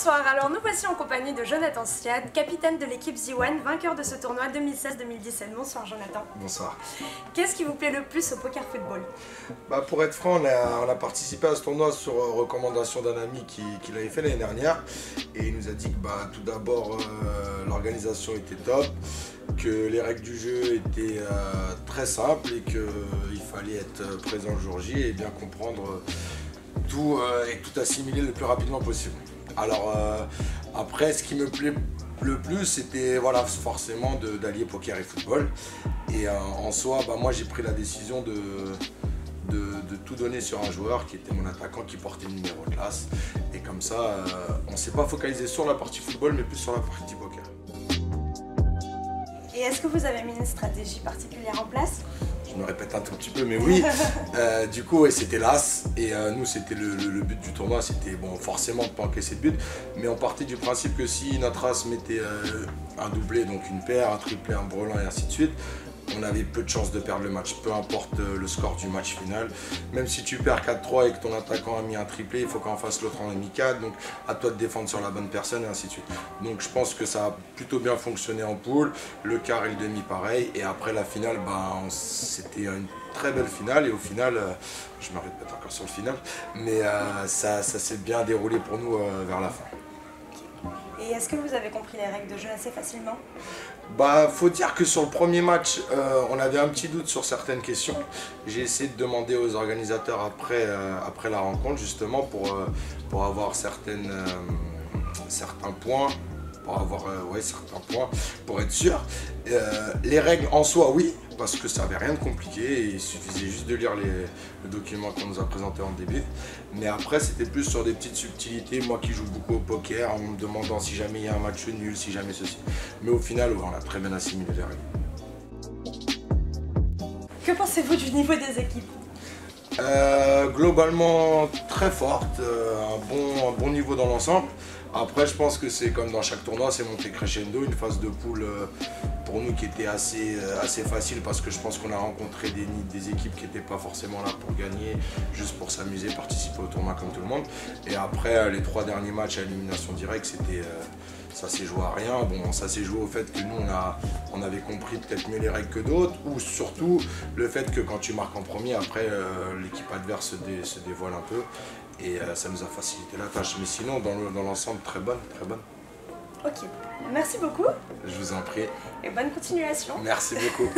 Bonsoir, alors nous voici en compagnie de Jonathan Siad, capitaine de l'équipe Z1, vainqueur de ce tournoi 2016-2017. Bonsoir Jonathan. Bonsoir. Qu'est-ce qui vous plaît le plus au poker football? Pour être franc, on a participé à ce tournoi sur recommandation d'un ami qui l'avait fait l'année dernière. Et il nous a dit que tout d'abord l'organisation était top, que les règles du jeu étaient très simples et qu'il fallait être présent le jour J et bien comprendre tout et tout assimiler le plus rapidement possible. Alors après, ce qui me plaît le plus, c'était forcément d'allier poker et football. Et en soi, moi j'ai pris la décision de tout donner sur un joueur qui était mon attaquant, qui portait le numéro de classe. Et comme ça, on ne s'est pas focalisé sur la partie football, mais plus sur la partie poker. Et est-ce que vous avez mis une stratégie particulière en place? Je me répète un tout petit peu, mais oui. Du coup, c'était l'As. Et nous, c'était le but du tournoi, c'était forcément de ne pas encaisser de but. Mais on partait du principe que si notre As mettait un doublé, donc une paire, un triplé, un brelan et ainsi de suite, on avait peu de chances de perdre le match, peu importe le score du match final. Même si tu perds 4-3 et que ton attaquant a mis un triplé, il faut qu'en face l'autre en ait mis 4, donc à toi de défendre sur la bonne personne et ainsi de suite. Donc je pense que ça a plutôt bien fonctionné en poule, le quart et le demi pareil, et après la finale, c'était une très belle finale, et au final, je me répète encore sur le final, mais ça s'est bien déroulé pour nous vers la fin. Et est-ce que vous avez compris les règles de jeu assez facilement? Faut dire que sur le premier match, on avait un petit doute sur certaines questions. J'ai essayé de demander aux organisateurs après la rencontre, justement, pour avoir certains points, pour être sûr. Les règles en soi, oui, parce que ça n'avait rien de compliqué, et il suffisait juste de lire le document qu'on nous a présenté en début. Mais après, c'était plus sur des petites subtilités, moi qui joue beaucoup au poker, en me demandant si jamais il y a un match nul, si jamais ceci. Mais au final, on a très bien assimilé les règles. Que pensez-vous du niveau des équipes? Globalement très forte, un bon niveau dans l'ensemble. Après, je pense que c'est comme dans chaque tournoi, c'est monté crescendo, une phase de poule pour nous qui était assez facile, parce que je pense qu'on a rencontré des équipes qui n'étaient pas forcément là pour gagner, juste pour s'amuser, participer au tournoi comme tout le monde. Et après, les 3 derniers matchs à élimination directe, ça s'est joué à rien. Ça s'est joué au fait que nous, on avait compris peut-être mieux les règles que d'autres, ou surtout le fait que quand tu marques en premier, après l'équipe adverse se dévoile un peu, et ça nous a facilité la tâche. Mais sinon, dans l'ensemble, très bonne, très bonne. Ok, merci beaucoup. Je vous en prie. Et bonne continuation. Merci beaucoup.